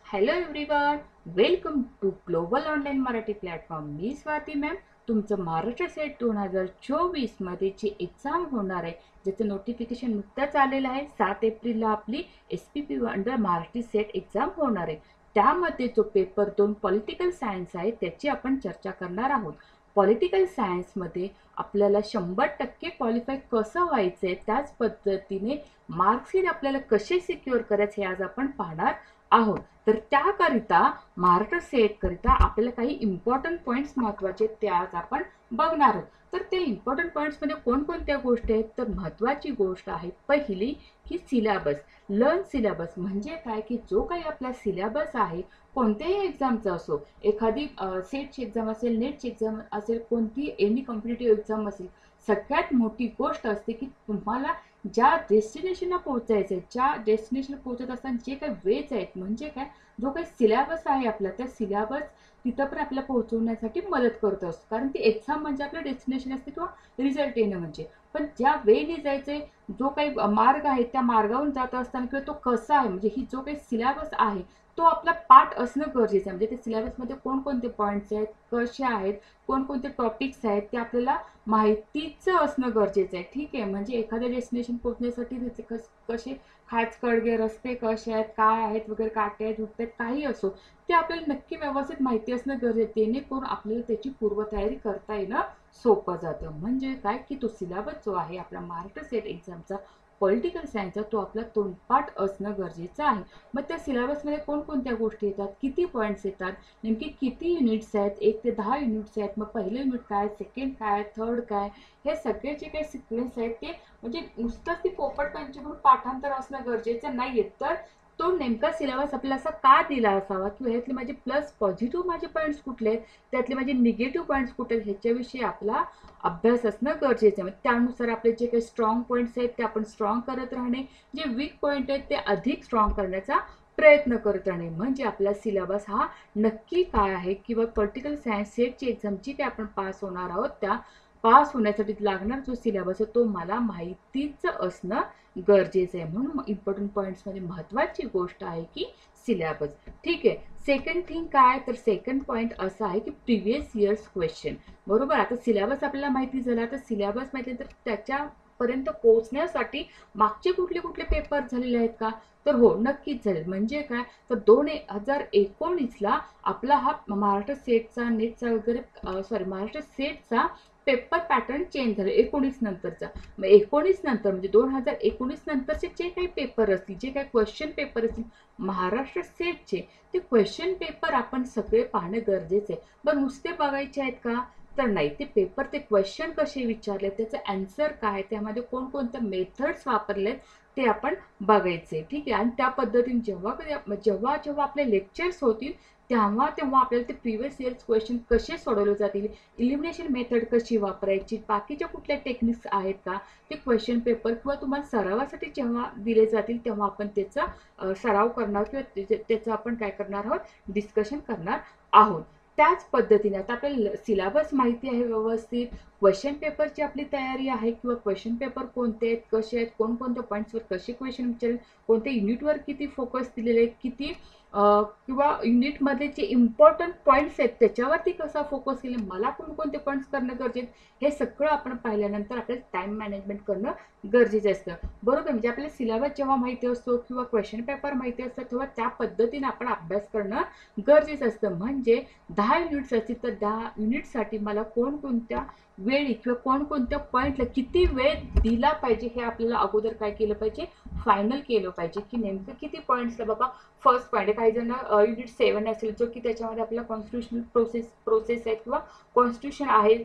Hello everyone, welcome to global online Marathi platform. मी Swati ma'am. तुमचं Maharashtra set 2024 मध्ये जी एक्झाम होणार आहे, ज्याचं नोटिफिकेशन नुकतंच आलेलं आहे. 7 एप्रिलला आपली SPP under Maharashtra set exam होणार आहे. त्यामध्ये जो पेपर 2 पॉलिटिकल सायन्स आहे त्याची आपण चर्चा करणार आहोत. पॉलिटिकल सायन्समध्ये आपल्याला 100% क्वालिफाय कसं व्हायचं आहे, त्याच पद्धतीने मार्क्सशीट आपल्याला कसे सिक्युअर करायचे हे आज आपण पाहणार आहोत. तर त्याकरिता महाराष्ट्र सेट करिता आपल्याला काही इम्पॉर्टंट पॉईंट्स महत्त्वाचे ते आज आपण बघणार आहोत. तर ते इम्पॉर्टंट पॉईंट्समध्ये कोणकोणत्या गोष्टी आहेत, तर महत्त्वाची गोष्ट आहे पहिली की सिलेबस. लर्न सिलेबस म्हणजे काय की जो काही आपला सिलेबस आहे, कोणत्याही एक्झामचा असो, एखादी सेटची एक्झाम असेल, नेटची एक्झाम असेल, कोणती एनी कॉम्पिटिटिव्ह एक्झाम असेल, सगळ्यात मोठी गोष्ट असते की तुम्हाला ज्या डेस्टिनेशनला पोहोचायचं आहे, ज्या डेस्टिनेशनला पोहोचत असताना जे काही वेज आहेत, म्हणजे काय, जो काही सिलेबस आहे आपला, त्या सिलेबस तिथं पण आपल्याला पोहोचवण्यासाठी मदत करत असतो. कारण ती एक्झाम म्हणजे आपलं डेस्टिनेशन असते किंवा रिझल्ट येणं म्हणजे. पण ज्या वेने जायचे, जो काही मार्ग आहे, त्या मार्गावरून जात असताना किंवा तो कसा आहे, म्हणजे ही जो काही सिलेबस आहे तो आपला पाठ असणं गरजेचं आहे. म्हणजे ते सिलेबसमध्ये कोणकोणते पॉईंट्स आहेत, कसे आहेत, कोणकोणते टॉपिक्स आहेत, ते आपल्याला माहितीचं असणं गरजेचं आहे. ठीक आहे, म्हणजे एखाद्या डेस्टिनेशन पोहोचण्यासाठी त्याचे कसे खाचखळगे रस्ते कसे आहेत, काय आहेत वगैरे, काटे आहेत, उठत आहेत, काही असो, ते आपल्याला नक्की व्यवस्थित माहिती असणं गरजेचं, जेणेकरून आपल्याला त्याची पूर्वतयारी करता येणं सोपं जातं. म्हणजे काय की तो सिलेबस जो आहे आपला महाराष्ट्र सेट एक्झामचा पॉलिटिकल सायन्सचा, तो आपला तोंडपाठ असणं गरजेचं आहे. मग त्या सिलेबसमध्ये कोणकोणत्या गोष्टी येतात, किती पॉईंट्स येतात, नेमकी किती युनिट्स आहेत, 1 ते 10 युनिट्स आहेत, मग पहिलं युनिट काय, सेकंड काय, थर्ड काय, हे सगळे जे काही सिक्वेन्स आहेत ते म्हणजे नुसतंच ती पोपट पंचकडून पाठांतर असणं गरजेचं नाहीये. तर तो नेमका सिलेबस आपल्याला असा का दिला असावा, किंवा ह्यातले माझे प्लस पॉझिटिव्ह माझे पॉईंट्स कुठले आहेत, त्यातले माझे निगेटिव्ह पॉईंट्स कुठे आहेत, ह्याच्याविषयी आपला अभ्यास असणं गरजेचं आहे. त्यानुसार आपले जे काही स्ट्रॉंग पॉईंट्स आहेत ते आपण स्ट्रॉंग करत राहणे, जे वीक पॉईंट आहेत ते अधिक स्ट्रॉंग करण्याचा प्रयत्न करत राहणे. म्हणजे आपला सिलेबस हा नक्की काय आहे, किंवा पॉलिटिकल सायन्स सेटची एक्झाम जी काही आपण पास होणार आहोत, त्या पास होण्यासाठी लागणार जो सिलेबस आहे तो मला माहितीच असणं गरजेचं आहे. म्हणून इम्पॉर्टंट पॉईंट्समध्ये महत्त्वाची गोष्ट आहे की सिलेबस. ठीक आहे. सेकंड थिंग काय, तर सेकंड पॉईंट असा आहे की प्रिव्हियस इयर्स क्वेश्चन. बरोबर, आता सिलेबस आपल्याला माहिती झाला, तर सिलेबस माहिती तर त्याच्यापर्यंत पोहोचण्यासाठी मागचे कुठले कुठले पेपर झालेले आहेत का, तर हो, नक्कीच झाले. म्हणजे काय, तर 2019ला आपला हा महाराष्ट्र सेटचा, नेटचा वगैरे, सॉरी, महाराष्ट्र सेटचा पेपर पॅटर्न चेंज झाले 19 नंतरचा. मग 19 नंतर म्हणजे 2019 नंतरचे जे काही पेपर असतील, जे काही क्वेश्चन पेपर असतील महाराष्ट्र सेटचे, ते क्वेश्चन पेपर आपण सगळे पाहणं गरजेचं आहे. पण नुसते बघायचे आहेत का, तर नाही. ते पेपर, ते क्वेश्चन कसे विचारले, त्याचं आन्सर काय, त्यामध्ये कोणकोणत्या मेथड्स वापरलेत ते आपण बघायचे. ठीक आहे. आणि त्या पद्धतीने जेव्हा जेव्हा आपले लेक्चर्स होतील, तेव्हा तेव्हा आपल्याला ते प्रिव्हियस इयर्स क्वेश्चन कसे सोडवले जातील, इलिमिनेशन मेथड कशी वापरायची, बाकीच्या कुठल्या टेक्निक्स आहेत का, ते क्वेश्चन पेपर किंवा तुम्हाला सरावासाठी जेव्हा दिले जातील तेव्हा आपण त्याचा सराव करणार, किंवा त्याचं आपण काय करणार आहोत, डिस्कशन करणार आहोत. त्याच पद्धतीने आता आपल्याला सिलेबस माहिती आहे व्यवस्थित, क्वेश्चन पेपरची आपली तयारी आहे, किंवा क्वेश्चन पेपर कोणते आहेत, कसे आहेत, कोणकोणत्या पॉईंट्सवर कसे क्वेश्चन विचारेल, कोणत्या युनिटवर किती फोकस दिलेले आहेत, किती किंवा युनिटमध्ये जे इम्पॉर्टंट पॉईंट्स आहेत त्याच्यावरती कसा फोकस केले, मला कोणकोणते पॉईंट्स करणं गरजेचं, हे सगळं आपण पाहिल्यानंतर आपल्याला टाईम मॅनेजमेंट करणं गरजेचं असतं. बरोबर, म्हणजे आपल्याला सिलेबस जेव्हा माहिती असतो किंवा क्वेश्चन पेपर माहिती असतं, तेव्हा त्या पद्धतीने आपण अभ्यास करणं गरजेचं असतं. म्हणजे 10 युनिट्स असतील तर 10 युनिटसाठी मला कोणकोणत्या वेळी किंवा कोणकोणत्या पॉईंटला किती वेळ दिला पाहिजे, हे आपल्याला अगोदर काय केलं पाहिजे, फायनल केलं पाहिजे. की नेमकं किती पॉईंट्सला, बाबा फर्स्ट पॉईंट आहे, काही जण युनिट 7 असेल, जो की त्याच्यामध्ये आपला कॉन्स्टिट्युशनल प्रोसेस आहे, किंवा कॉन्स्टिट्यूशन आहे,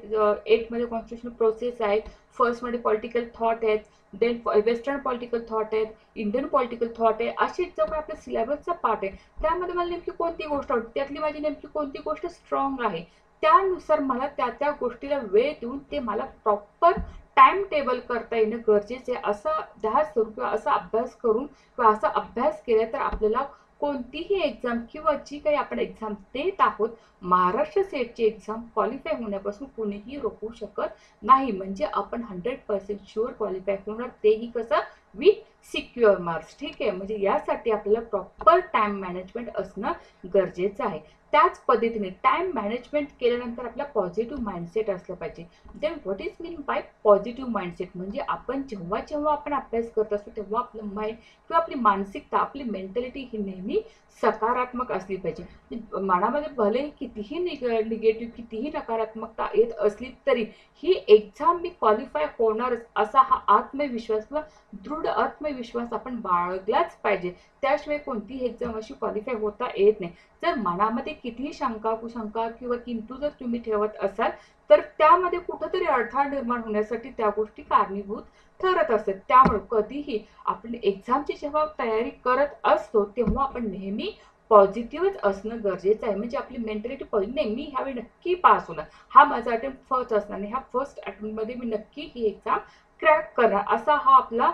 8मध्ये कॉन्स्टिट्युशनल प्रोसेस आहे, फर्स्टमध्ये पॉलिटिकल थॉट आहेत, देन वेस्टर्न पॉलिटिकल थॉट आहेत, इंडियन पॉलिटिकल थॉट आहे. असे जो काही आपल्या सिलेबसचा पार्ट आहे, त्यामध्ये मला नेमकी कोणती गोष्ट आवडते, त्यातली माझी नेमकी कोणती गोष्ट स्ट्रॉंग आहे, त्यानुसार मला त्या गोष्टीला वेळ देऊन ते मला प्रॉपर टाइम टेबल करता येणं गरजेचं आहे. असं ध्यास करून किंवा असा अभ्यास करून किंवा असा अभ्यास केला तर आपल्याला कोणतीही एक्झाम किंवा जी काही आपण एक्झाम देत आहोत, महाराष्ट्र सेटची एक्झाम क्वालिफाय होण्यापासून कोणीही रोखू शकत नाही. म्हणजे आपण 100% शुअर क्वालिफाय होणार, तेही कसं, विथ सिक्युअर मार्क्स. ठीक आहे, म्हणजे यासाठी आपल्याला प्रॉपर टाइम मॅनेजमेंट असणं गरजेचं आहे. त्याच पद्धतीने टाइम मॅनेजमेंट केल्यानंतर आपला पॉझिटिव्ह माइंडसेट असलं पाहिजे. Then what is mean by positive mindset? म्हणजे आपण जेव्हा जेव्हा आपण अभ्यास करत असतो तेव्हा आपलं माइंड किंवा आपली मानसिकता, आपली मेंटॅलिटी ही नेहमी सकारात्मक असली पाहिजे. मनामध्ये भले कितीही निगेटिव्ह, कितीही नकारात्मकता येत असली तरी ही एक्झाम मी क्वालिफाय होणारच असा हा आत्मविश्वास किंवा दृढ आत्मविश्वास आपण बाळगलाच पाहिजे. त्याशिवाय कोणतीही एक्झाम अशी क्वालिफाय होता येत नाही. जर मनामध्ये कितीही शंका, कुशंका किंवा किंतु जर तुम्ही ठेवत असाल तर त्यामध्ये कुठंतरी अडथळा निर्माण होण्यासाठी त्या गोष्टी कारणीभूत ठरत असतात. त्यामुळे कधीही आपण एक्झामची जेव्हा तयारी करत असतो तेव्हा आपण नेहमी पॉझिटिव्हच असणं गरजेचं आहे. म्हणजे आपली मेंटॅलिटी पॉझिटिव्ह, नाही मी ह्यावेळी नक्की पास होणार, हा माझा अटेम्प्ट फर्स्ट असणार आणि ह्या फर्स्ट अटेम्प्टमध्ये मी नक्की ही एक्झाम क्रॅक करणार, असा हा आपला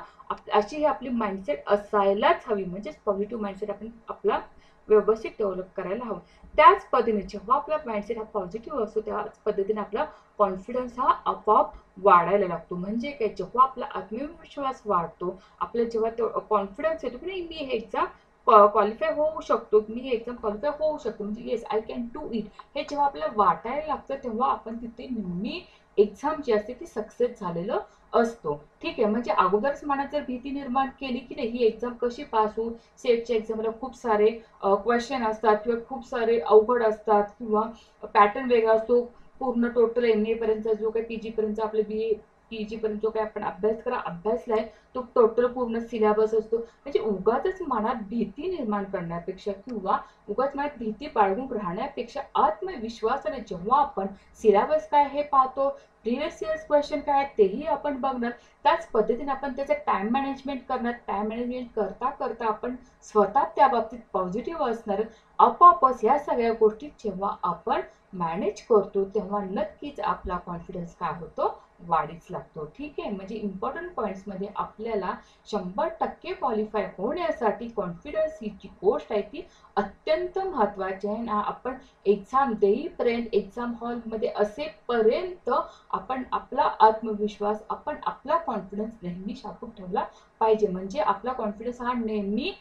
अशी ही आपली माइंडसेट असायलाच हवी. म्हणजेच पॉझिटिव्ह माइंडसेट आपण आपला व्यवस्थित डेव्हलप करायला हवं. त्याच पद्धतीने जेव्हा आपला माइंडसेट हा पॉझिटिव्ह असतो त्याच पद्धतीने आपला कॉन्फिडन्स हा आपोआप वाढायला लागतो. म्हणजे काय, जेव्हा आपला आत्मविश्वास वाढतो, आपल्याला जेव्हा कॉन्फिडन्स येतो की नाही मी हे एक्झाम क्वालिफाय होऊ शकतो, मी हे एक्झाम क्वालिफाय होऊ शकतो, म्हणजे yes I can do it, हे जेव्हा आपल्याला वाटायला लागतं तेव्हा आपण तिथे नेहमी एक्झाम जी असते ती सक्सेस झालेलं असतो. ठीक आहे, म्हणजे अगोदरच मनात जर भीती निर्माण केली की नाही ही एक्झाम कशी पास होऊ, सेटच्या एक्झामला खूप सारे क्वेश्चन असतात किंवा खूप सारे अवघड असतात किंवा पॅटर्न वेगळा असतो. पूर्ण टोटल MA पर्यंत जो काही PG पर्यंत आपले BA PG पर्यंत जो काही आपण अभ्यासलाय तो टोटल पूर्ण सिलेबस असतो. म्हणजे उगाचच मनात भीती निर्माण करण्यापेक्षा किंवा उगाच मनात भीती बाळगून राहण्यापेक्षा आत्मविश्वासाने जेव्हा आपण सिलेबस काय हे पाहतो, प्रिव्हियस इयर्स क्वेश्चन काय आहेत तेही आपण बघणार, त्याच पद्धतीने आपण त्याचं टाइम मॅनेजमेंट करणार. टाइम मॅनेजमेंट करता करता आपण स्वतः त्या बाबतीत पॉझिटिव्ह असणार. आपोआपच ह्या सगळ्या गोष्टी जेव्हा आपण मॅनेज करतो तेव्हा नक्कीच आपला कॉन्फिडन्स काय होतो, वाढीस लागतो. ठीक आहे, म्हणजे इम्पॉर्टंट पॉईंट्समध्ये आपल्याला 100% क्वालिफाय होण्यासाठी कॉन्फिडन्स ही जी गोष्ट आहे ती अत्यंत महत्त्वाची आहे ना. आपण एक्झाम देईपर्यंत, एक्झाम हॉलमध्ये असेपर्यंत आपण आपला आत्मविश्वास, आपण आपला कॉन्फिडन्स नेहमी शाबूत ठेवला पाहिजे. म्हणजे आपला कॉन्फिडन्स हा नेहमी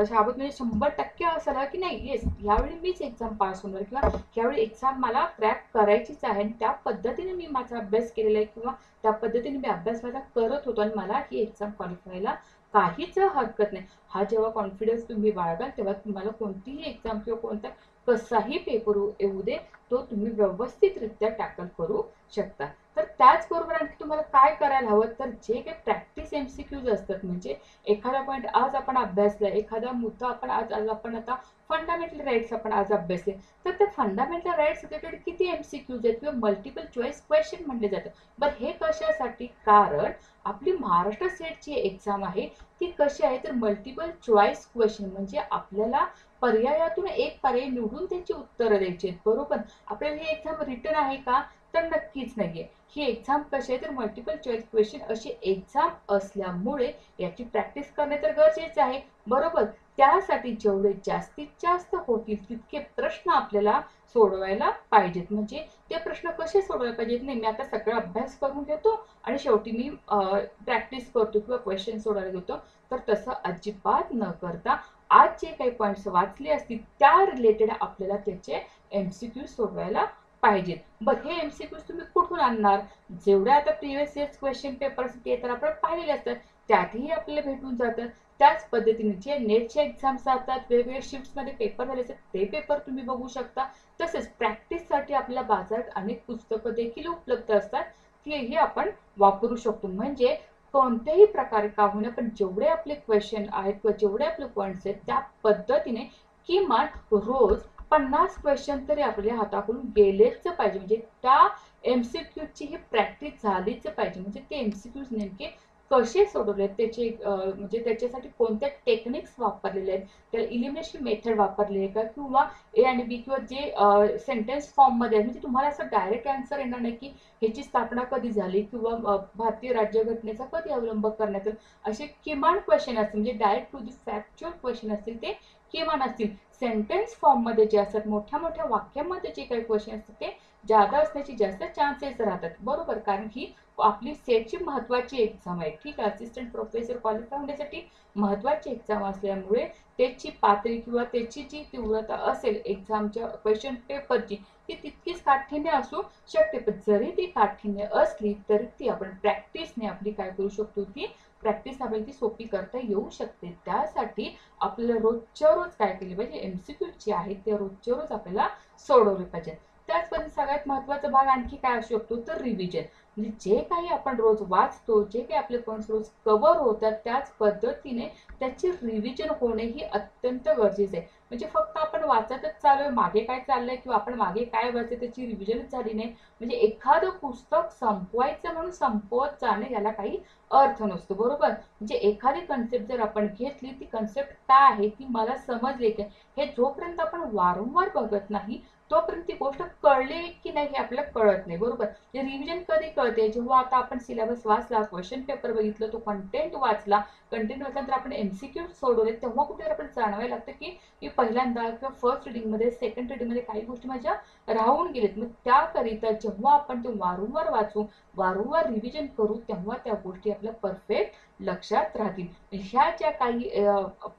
शाबूत म्हणजे 100% असायला की नाही येस यावेळी मीच एक्झाम पास होणार किंवा यावेळी एक्झाम मला क्रॅक करायचीच आहे आणि त्या पद्धतीने मी माझा अभ्यास केलेला आहे किंवा त्या पद्धतीने मी अभ्यास माझा करत होतो आणि मला ही एक्झाम क्वालिफायला काहीच हरकत नाही. हा जेव्हा कॉन्फिडन्स तुम्ही बाळगाल तेव्हा तुम्हाला कोणतीही एक्झाम किंवा कोणता कसाही पेपर येऊ दे तो तुम्ही व्यवस्थितरित्या टॅकल करू शकता. तर त्याचबरोबर आणखी तुम्हाला काय करायला हवं, तर जे काही प्रॅक्टिस MCQज असतात, म्हणजे एखादा पॉईंट आज आपण अभ्यासला, एखादा मुद्दा आपण आज आज आपण आता फंडामेंटल राईट्स आपण आज अभ्यासले, तर त्या फंडामेंटल राईट्स रिलेटेड किती MCQज आहेत किंवा मल्टिपल चॉईस क्वेश्चन म्हटले जातात. बरं हे कशासाठी, कारण आपली महाराष्ट्र सेटची एक्झाम आहे ती कशी आहे तर मल्टिपल चॉईस क्वेश्चन, म्हणजे आपल्याला पर्यायातून एक पर्याय निवडून त्याची उत्तरं द्यायची आहेत. बरोबर, आपल्याला ही एक्झाम रिटर्न आहे का, तर नक्कीच नाहीये. ही एक्झाम कशी आहे तर मल्टिपल चॉईस क्वेश्चन अशी एक्झाम असल्यामुळे याची प्रॅक्टिस करणे तर गरजेचं आहे. बरोबर, त्यासाठी जेवढे जास्तीत जास्त होतील तितके प्रश्न आपल्याला सोडवायला पाहिजेत. म्हणजे ते प्रश्न कसे सोडवायला पाहिजेत, नाही मी आता सगळा अभ्यास करून घेतो आणि शेवटी मी प्रॅक्टिस करतो किंवा क्वेश्चन सोडवायला घेतो, तर तसं अजिबात न करता आज जे काही पॉईंट्स वाचले असतील त्या रिलेटेड आपल्याला त्याचे MCQ सोडवायला पाहिजेत. बरं हे MCQज तुम्ही कुठून आणणार, जेवढ्या आता प्रिव्हियस इयर्स क्वेश्चन पेपर्स ते तर आपण पाहिलेले असतात त्यातही आपल्याला भेटून जातात. त्याच पद्धतीने जे नेटचे एक्झाम्स असतात, वेगवेगळ्या शिफ्ट्समध्ये पेपर झाले असतात ते पेपर तुम्ही बघू शकता. तसेच प्रॅक्टिससाठी आपल्या बाजारात अनेक पुस्तकं देखील उपलब्ध असतात, तेही आपण वापरू शकतो. म्हणजे कोणत्याही प्रकारे का होईना पण जेवढे आपले क्वेश्चन आहेत किंवा जेवढे आपले पॉईंट्स आहेत त्या पद्धतीने किमान रोज 50 क्वेश्चन तरी आपल्या हाताकडून गेलेच पाहिजे. म्हणजे त्या MCQची ही प्रॅक्टिस झालीच पाहिजे. म्हणजे ते MCQज नेमके कसे सोडवले त्याचे म्हणजे त्याच्यासाठी कोणत्या टेक्निक्स वापरलेले आहेत, त्याला इलिमिनेशन मेथड वापरली आहे का किंवा A आणि B किंवा जे सेंटेन्स फॉर्ममध्ये आहे, म्हणजे तुम्हाला असं डायरेक्ट आन्सर येणार नाही की ह्याची स्थापना कधी झाली किंवा भारतीय राज्यघटनेचा कधी अवलंब करण्यात आला, असे किमान क्वेश्चन असतील म्हणजे direct to the factual question असतील ते किमान असतील. सेंटेन्स फॉर्ममध्ये जे असतात, मोठ्या मोठ्या वाक्यामध्ये जे काही क्वेश्चन असतात ते जादा असण्याची जास्त चान्सेस राहतात, बरोबर. कारण ही आपली सेटची महत्वाची एक्झाम आहे, ठीक आहे. असिस्टंट प्रोफेसर क्वालिफाय होण्यासाठी महत्वाची एक्झाम असल्यामुळे त्याची पातळी किंवा त्याची जी तीव्रता असेल एक्झामच्या क्वेश्चन पेपरची ती तितकीच काठीण्य असू शकते. पण जरी ती काठीण्य असली तरी ती आपण प्रॅक्टिसने आपली काय करू शकतो, ती प्रॅक्टिस आपल्याला ती सोपी करता येऊ शकते. त्यासाठी आपल्याला रोजच्या रोज काय केले पाहिजे, एमसीक्यू जे आहेत ते रोजच्या रोज आपल्याला सोडवले पाहिजे. त्याचप्रमाणे सगळ्यात महत्वाचा भाग आणखी काय असू शकतो तर रिव्हिजन. म्हणजे जे काही आपण रोज वाचतो, जे काही आपले पॉईंट्स रोज कव्हर होतात त्याच पद्धतीने त्याची रिव्हिजन होणे ही अत्यंत गरजेचे आहे. म्हणजे फक्त आपण वाचतच चालू आहे, मागे काय चाललंय किंवा आपण मागे काय वाचलं त्याची रिव्हिजनच झाली नाही, म्हणजे एखादं पुस्तक संपवायचं म्हणून संपवत जाणे याला काही अर्थ नसतो, बरोबर. म्हणजे एखादी कन्सेप्ट जर आपण घेतली, ती कन्सेप्ट काय आहे ती मला समजली की हे जोपर्यंत आपण वारंवार बघत नाही तोपर्यंत ती गोष्ट कळली की नाही हे आपल्याला कळत नाही, बरोबर. रिव्हिजन कधी कळते, जेव्हा आता आपण सिलेबस वाचला, क्वेश्चन पेपर बघितलं, तो कंटेंट वाचला, कंटेंट वाचल्यानंतर आपण एमसीक्यू सोडवले, तेव्हा कुठे आपण जाणवायला लागतं की मी पहिल्यांदा किंवा फर्स्ट रिडिंगमध्ये सेकंड रिडिंगमध्ये काही गोष्टी माझ्या राहून गेलेत. मग त्याकरिता जेव्हा आपण ते वारंवार वाचू, वारंवार रिव्हिजन करू, तेव्हा त्या गोष्टी आपल्या परफेक्ट लक्षात राहतील. ह्या ज्या काही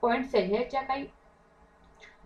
पॉईंट्स आहेत, ह्या ज्या काही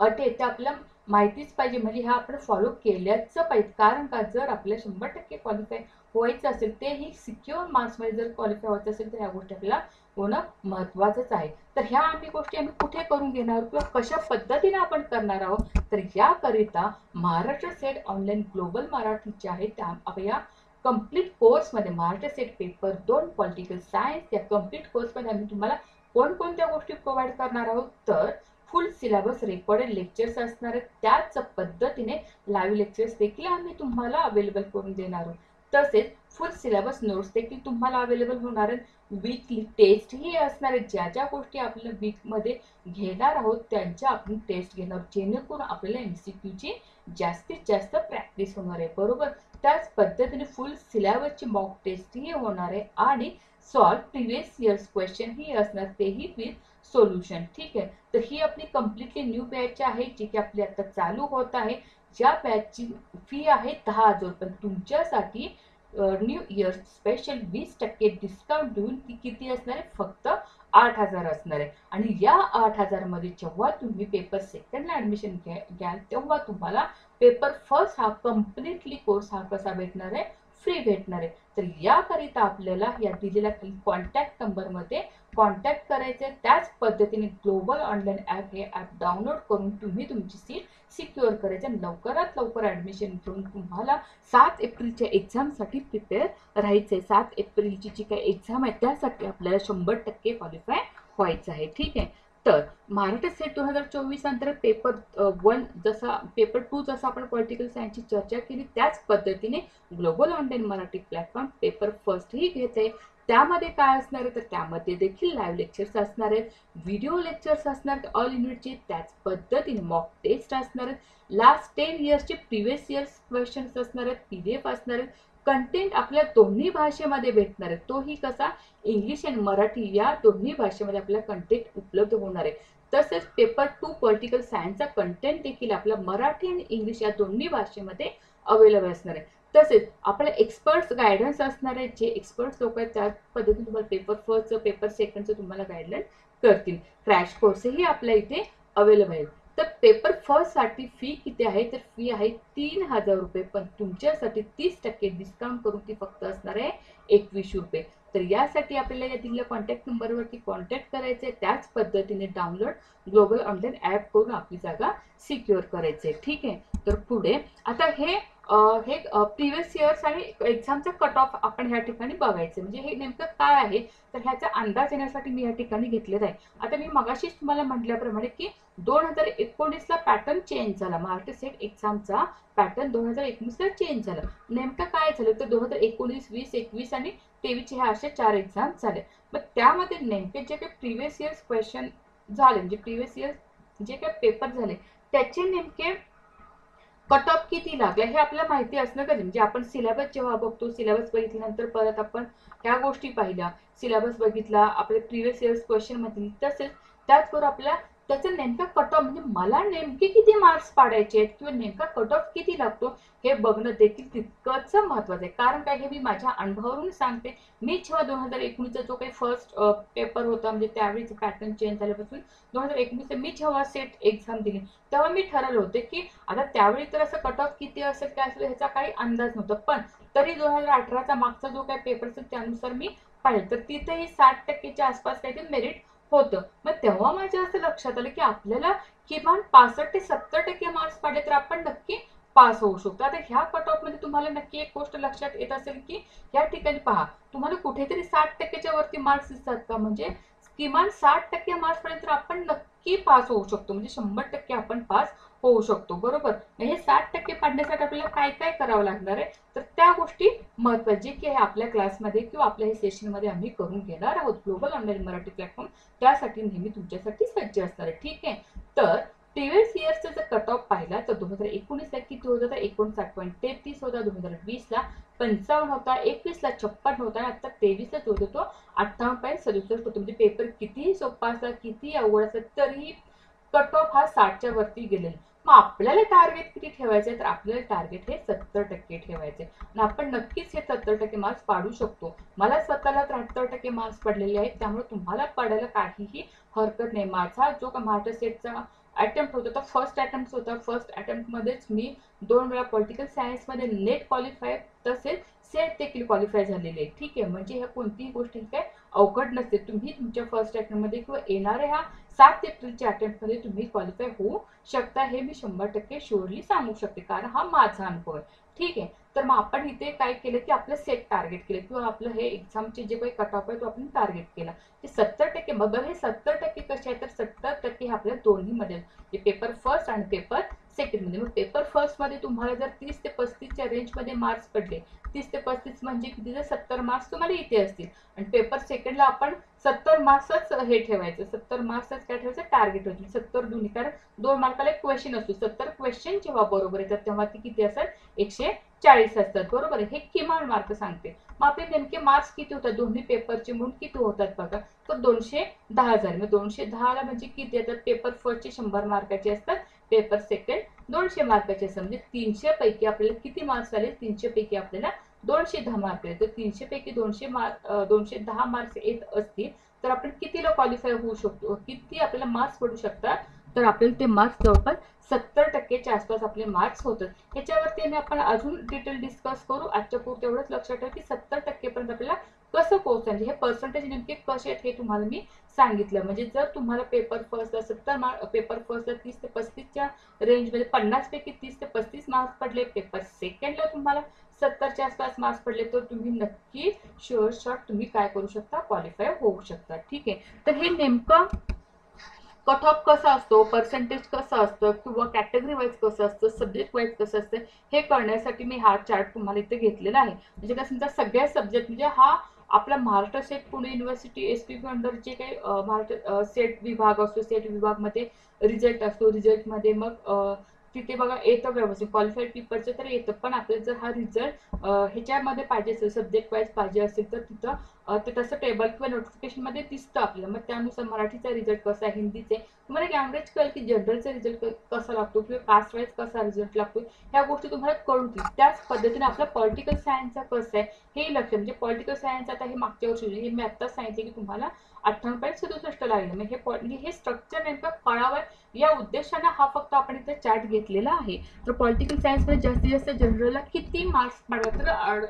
अटी त्या आपल्याला माहितीच पाहिजे, म्हणजे ह्या आपण फॉलो केल्याच पाहिजे. कारण का जर आपल्याला 100% क्वालिफाय व्हायचं असेल, तेही सिक्युअर मार्क्समध्ये जर क्वालिफाय व्हायचं असेल तर ह्या गोष्टी आपल्याला होणं महत्वाचंच आहे. तर ह्या गोष्टी आम्ही कुठे करून घेणार किंवा कशा पद्धतीने आपण करणार आहोत, तर याकरिता महाराष्ट्र सेट ऑनलाईन ग्लोबल मराठीचे आहे त्या या कम्प्लीट कोर्समध्ये Maharashtra set paper 2 political science या कम्प्लीट कोर्समध्ये आम्ही तुम्हाला कोणकोणत्या गोष्टी प्रोव्हाइड करणार आहोत, तर फुल सिलेबस रेकॉर्डेड लेक्चर्स असणार आहेत, त्याच पद्धतीने लाईव्ह लेक्चर्स देखील आम्ही तुम्हाला अवेलेबल करून देणार आहोत. तसेच फुल सिलेबस नोट्स देखील तुम्हाला अवेलेबल होणार आहेत. वीकली टेस्ट ही असणार आहेत, ज्या ज्या गोष्टी आपल्याला वीकमध्ये घेणार आहोत त्यांच्या आपण टेस्ट घेणार, जेणेकरून आपल्याला एमसीक्यूची जास्तीत जास्त प्रॅक्टिस होणार आहे, बरोबर. त्याच पद्धतीने फुल सिलेबसची मॉक टेस्ट ही होणार आहे आणि सॉल्व प्रिव्हियस इयर्स क्वेश्चन ही असणार, तेही विथ सोल्युशन, ठीक आहे. तर ही आपली कम्प्लिटली न्यू बॅच आहे जी की आपली आता चालू होत आहे. ज्या बॅचची फी आहे 10,000, पण तुमच्यासाठी न्यू इयर स्पेशल 20% डिस्काउंट देऊन ती किती असणार आहे, फक्त 8,000 असणार आहे. आणि या 8,000 मध्ये जेव्हा तुम्ही पेपर सेकंडला ऍडमिशन घ्याल तेव्हा तुम्हाला पेपर फर्स्ट हा कम्प्लिटली कोर्स हा कसा भेटणार आहे, फ्री भेटणार आहे. तर याकरिता आपल्याला या दिलेल्या कॉन्टॅक्ट नंबरमध्ये कॉन्टॅक्ट करायचे. त्याच पद्धतीने ग्लोबल ऑनलाईन ॲप हे ॲप डाउनलोड करून तुम्ही तुमची सीट सिक्युअर करायचे. लवकरात लवकर ॲडमिशन घेऊन तुम्हाला 7 एप्रिलच्या एक्झामसाठी प्रिपेअर राहायचं आहे. 7 एप्रिलची जी काही एक्झाम आहे त्यासाठी आपल्याला 100% क्वालिफाय व्हायचं आहे, ठीक आहे. तर महाराष्ट्र सेट 2024 अंतर्गत पेपर 1 जसा पेपर 2 जसा आपण पॉलिटिकल सायन्सची चर्चा केली त्याच पद्धतीने global online Marathi platform paper first ही घेते. त्यामध्ये काय असणार आहे तर त्यामध्ये देखील लाईव्ह लेक्चर्स असणार आहेत, व्हिडिओ लेक्चर्स असणार आहेत ऑल युनिटचे, त्याच पद्धतीने मॉक टेस्ट असणार आहेत, लास्ट 10 इयर्सचे प्रिव्हियस इयर्स क्वेश्चन्स असणार आहेत, पीडीएफ असणार आहेत, कंटेंट आपल्या दोन्ही भाषेमध्ये भेटणार आहे, तोही कसा इंग्लिश आणि मराठी या दोन्ही भाषेमध्ये आपल्याला कंटेंट उपलब्ध होणार आहे. तसेच पेपर 2 पॉलिटिकल सायन्सचा कंटेंट देखील आपल्या मराठी आणि इंग्लिश या दोन्ही भाषेमध्ये अवेलेबल असणार आहे. तसेच आपल्या एक्सपर्ट्स गायडन्स असणार आहे, जे एक्सपर्ट्स लोक आहेत त्या पद्धतीने तुम्हाला पेपर फर्स्टचं पेपर सेकंडचं तुम्हाला गाईडलाईन करतील. क्रॅश कोर्सही आपल्या इथे अवेलेबल आहे. तर पेपर फर्स्ट साठी फी किती आहे तर फी आहे 3,000 रुपये, पण तुमच्यासाठी 30% डिस्काउंट करून ती फक्त असणार आहे 21 रुपये. तर यासाठी आपल्याला या दिलेल्या कॉन्टॅक्ट नंबरवरती कॉन्टॅक्ट करायचे, त्याच पद्धतीने डाउनलोड ग्लोबल ऑनलाईन ॲप करून आपली जागा सिक्युअर करायचे, ठीक आहे. तर पुढे आता हे प्रिव्हियस इयर्स आणि एक्झामचा कट ऑफ आपण ह्या ठिकाणी बघायचं, म्हणजे हे नेमकं काय आहे तर ह्याचा अंदाज येण्यासाठी मी या ठिकाणी घेतलेला आहे. आता मी मगाशीच तुम्हाला म्हटल्याप्रमाणे की 2019ला पॅटर्न चेंज झाला, महाराष्ट्र सेट एक्झामचा पॅटर्न 2019ला चेंज झाला. नेमकं काय झालं तर 2019, 20, 21 आणि 23 ह्या अशा 4 एक्झाम झाले. मग त्यामध्ये नेमके जे काही प्रिव्हियस इयर्स क्वेश्चन झाले, म्हणजे प्रिव्हियस इयर्स जे काही पेपर झाले त्याचे नेमके कट ऑफ किती लागला हे आपल्याला माहिती असणं गरजेचं. म्हणजे आपण सिलेबस जेव्हा बघतो, सिलेबस बघितल्यानंतर परत आपण ह्या गोष्टी पाहिल्या, सिलेबस बघितला, आपले प्रिव्हियस इयर्स क्वेश्चन मध्ये, तसेच त्याचबरोबर आपल्या त्याचा नेमका कट ऑफ म्हणजे मला नेमके किती मार्क्स पाडायचे आहेत किंवा नेमका कट ऑफ किती लागतो हे बघणं देखील तितकंच महत्वाचं आहे. कारण काय, हे मी माझ्या अनुभवावरून सांगते. मी जेव्हा 2019चा जो काही फर्स्ट पेपर होता, म्हणजे त्यावेळीच पॅटर्न चेंज झाल्यापासून 2019 मी जेव्हा सेट एक्झाम दिली तेव्हा मी ठरवलं होते की आता त्यावेळी तर असं कट ऑफ किती असेल काय असेल ह्याचा काही अंदाज नव्हता, पण तरी 2018चा मागचा जो काही पेपर असेल त्यानुसार मी पाहिलं तर तिथेही 60% आसपास काहीतरी मेरिट होतं. मग तेव्हा माझ्या असं लक्षात आलं की आपल्याला किमान 65 ते 70% मार्क्स पाडले तर आपण नक्की पास होऊ शकतो. आता ह्या कट ऑफ मध्ये तुम्हाला नक्की एक गोष्ट लक्षात येत असेल की या ठिकाणी पहा, तुम्हाला कुठेतरी 60%च्या वरती मार्क्स दिसतात का, म्हणजे किमान 60% मार्क्स पडले तर आपण नक्की पास होऊ शकतो, म्हणजे 100% आपण पास होऊ शकतो. बरोबर, हे 60% पाडण्यासाठी आपल्याला काय काय करावं लागणार आहे तर त्या गोष्टी महत्वाची की हे आपल्या क्लासमध्ये किंवा आपल्या हे सेशनमध्ये आम्ही करून घेणार आहोत. ग्लोबल ऑनलाईन मराठी प्लॅटफॉर्म त्यासाठी नेहमी तुमच्यासाठी सज्ज असणार आहे. ठीक आहे, तर प्रिव्हियस इयर्सचा जर कट ऑफ पाहिला तर 2019ला किती होता तर 59.33 होता, 2020ला 55 होता, 21ला 56 होता आणि आता 23ला जो होतो तो 58.67 होतो. म्हणजे पेपर कितीही सोपा असला कितीही अवघड असला तरीही कट ऑफ हा 60च्या वरती गेलेला. मग आपल्याला टार्गेट किती ठेवायचे तर आपल्याला टार्गेट हे 70% ठेवायचे आणि आपण नक्कीच हे 70% मार्क्स पाडू शकतो. मला स्वतःला 73% मार्क्स पडलेले आहेत, त्यामुळे तुम्हाला पडायला काहीही हरकत नाही. माझा जो का महाराष्ट्र सेटचा अटेम्प्ट होता तो फर्स्ट अटेम्प्ट होता. फर्स्ट अटेम्प्ट मध्येच मी 2 वेळा पॉलिटिकल सायन्स मध्ये नेट क्वालिफाय तसेच सेट देखील क्वालिफाय झालेले आहे. ठीक आहे, म्हणजे ह्या कोणतीही गोष्टी काय अवघड नसते. तुम्ही तुमच्या फर्स्ट अटेम्प्ट मध्ये किंवा येणाऱ्या ह्या 7 एप्रिलच्या अटेम्प्ट मध्ये तुम्ही क्वालिफाय होऊ शकता, हे मी 100% शुअरली सांगू शकते, कारण हा माझा अनुभव आहे. ठीक आहे, तर मग आपण इथे काय केलं की आपलं सेट टार्गेट केलं किंवा आपलं हे एक्झामचे जे काही कट ऑफ आहे तो आपण टार्गेट केला ते 70%. बघा हे 70% कसे आहे तर 70% हे आपल्या दोन्हीमध्ये पेपर फर्स्ट आणि पेपर सेकंड मध्ये. मग पेपर फर्स्ट मध्ये तुम्हाला जर 30 ते 35च्या रेंज मध्ये मार्क्स पडले, 30 ते 35 म्हणजे किती, जर 70 मार्क्स तुम्हाला इथे असतील आणि पेपर सेकंडला आपण 70 मार्क्सच हे ठेवायचं, 70 मार्क्सच काय ठेवायचं टार्गेट होईल. 70 दोन्ही, कारण 2 मार्काला एक क्वेश्चन असतो, 70 क्वेश्चन जेव्हा बरोबर येतात तेव्हा ती किती असतात 140 असतात. बरोबर, हे किमान मार्क सांगते. मग आपले नेमके मार्क्स किती होतात दोन्ही पेपरचे म्हणून किती होतात बघा, तर 210 झाले. मग 210ला म्हणजे किती येतात, पेपर फर्स्टचे 100 मार्काचे असतात, पेपर सेकंड 200 मार्काचे असतात. म्हणजे 300 पैकी आपल्याला किती मार्क्स आले, 300 पैकी आपल्याला 210 मार्क येते. तर 300 पैकी 210 मार्क्स येत असतील तर आपण कितीला क्वालिफाय होऊ शकतो, किती आपल्याला मार्क्स पडू शकतात तर आपल्याला ते मार्क्स जवळपास 70%च्या आसपास आपले मार्क्स होतात. ह्याच्यावरती आपण अजून डिटेल डिस्कस करू. आजच्या पुरतं एवढंच लक्षात ठेवा की 70% पर्यंत आपल्याला कसं पोहोचायचं, हे पर्सेंटेज नेमके कसे आहेत हे तुम्हाला मी सांगितलं. म्हणजे जर तुम्हाला पेपर फर्स्टला 70 मार्क, पेपर फर्स्टला 30 ते 35च्या रेंजमध्ये 50 पैकी 30 ते 35 मार्क्स पडले, पेपर सेकंडला तुम्हाला 70च्या आसपास मार्क्स पडले तर तुम्ही नक्की शुअर शॉट तुम्ही काय करू शकता, क्वालिफाय होऊ शकता. ठीक आहे, तर हे नेमकं कट ऑफ कसा असतो, पर्सेंटेज कसं असतं किंवा कॅटेगरी वाईज कसं असतं, सब्जेक्ट वाईज कसं असतं हे कळण्यासाठी मी हा चार्ट तुम्हाला इथे घेतलेला आहे. म्हणजे काय समजा सगळ्या सब्जेक्ट, म्हणजे हा आपला Maharashtra set Pune university SPP under जे काही महाराष्ट्र सेट विभाग असतो, सेट विभागमध्ये रिझल्ट असतो, रिझल्टमध्ये मग तिथे बघा येतं व्यवस्थित क्वालिफाईड पेपरचं तर येतं, पण आपल्याला जर हा रिझल्ट ह्याच्यामध्ये पाहिजे असेल, सब्जेक्ट वाईज पाहिजे असेल तर तिथं ते तसं टेबल किंवा नोटिफिकेशनमध्ये दिसतं आपल्याला. मग त्यानुसार मराठीचा रिझल्ट कसा आहे, हिंदीचे तुम्हाला एक ॲव्हरेज कळेल की जनरलचा रिझल्ट कसा लागतो किंवा कास्ट वाईज कसा रिझल्ट लागतो, ह्या गोष्टी तुम्हाला कळतील. त्याच पद्धतीने आपला पॉलिटिकल सायन्सचा कसं आहे हे लक्ष, म्हणजे पॉलिटिकल सायन्स आता हे मागच्या वर्षी हे मी आत्ताच सांगितले की तुम्हाला 58.67 लागले. म्हणजे हे स्ट्रक्चर नेमकं कळावं या उद्देशाने हा फक्त आपण इथे चार्ट घेतलेला आहे. तर पॉलिटिकल सायन्समध्ये जास्तीत जास्त जनरलला किती मार्क्स पडतात तर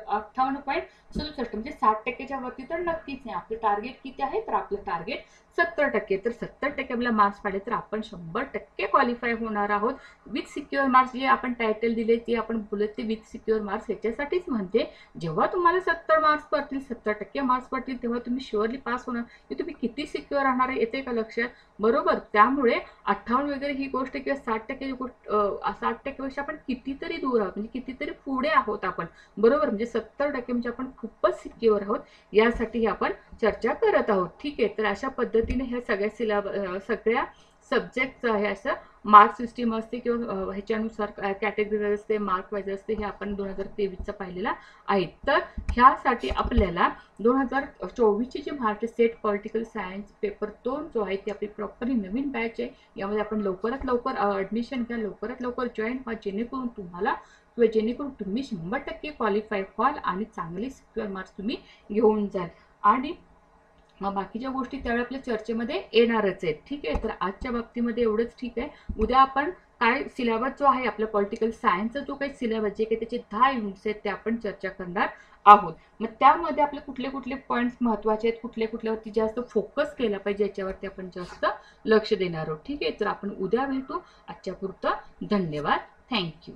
58.67, म्हणजे 60%च्या वरती तर नक्कीच नाही. आपलं टार्गेट किती आहे तर आपलं टार्गेट 70%. तर 70% आपल्याला मार्क्स पाडले तर आपण 100% क्वालिफाय होणार आहोत विथ सिक्युअर मार्क्स. जे आपण टायटल दिले ते आपण बोलत ते विथ सिक्युअर मार्क्स ह्याच्यासाठीच म्हणते. जेव्हा तुम्हाला 70 मार्क्स पडतील, 70% मार्क्स पडतील तेव्हा तुम्ही शुअरली पास होणार. तुम्ही किती सिक्युअर राहणार आहे येते का लक्षात, बरोबर. त्यामुळे 58 वगैरे ही गोष्ट किंवा 60% गोष्ट, 60%पेक्षा आपण कितीतरी दूर आहोत, म्हणजे कितीतरी पुढे आहोत आपण, बरोबर. म्हणजे 70% म्हणजे आपण खूपच सिक्युअर आहोत, यासाठी आपण चर्चा करत आहोत. ठीक आहे, तर अशा पद्धतीने ह्या सगळ्या सब्जेक्टचं आहे असं मार्क सिस्टीम असते किंवा ह्याच्यानुसार कॅटेगरी असते, मार्क वाईज असते, हे आपण 2023चा पाहिलेला आहे. तर ह्यासाठी आपल्याला 2024ची जी Maharashtra state political science paper 2 जो आहे ते आपली प्रॉपरली नवीन बॅच आहे. यामध्ये आपण लवकरात लवकर ॲडमिशन घ्या, लवकरात लवकर जॉईन व्हा, जेणेकरून तुम्ही 100% क्वालिफाय व्हाल आणि चांगले सिक्युअर मार्क्स तुम्ही घेऊन जाल. आणि बाकीच्या गोष्टी त्यावेळी आपल्या चर्चेमध्ये येणारच आहेत. ठीक आहे, तर आजच्या बाबतीमध्ये एवढंच. ठीक आहे, उद्या आपण काय सिलेबस जो आहे आपला पॉलिटिकल सायन्सचा जो काही सिलेबस जे काही त्याचे 10 युनिट्स आहेत ते आपण चर्चा करणार आहोत. मग त्यामध्ये आपले कुठले कुठले पॉईंट्स महत्त्वाचे आहेत, कुठल्यावरती जास्त फोकस केला पाहिजे, याच्यावरती आपण जास्त लक्ष देणार आहोत. ठीक आहे, तर आपण उद्या भेटू. आजच्या पुरतं धन्यवाद. थँक्यू.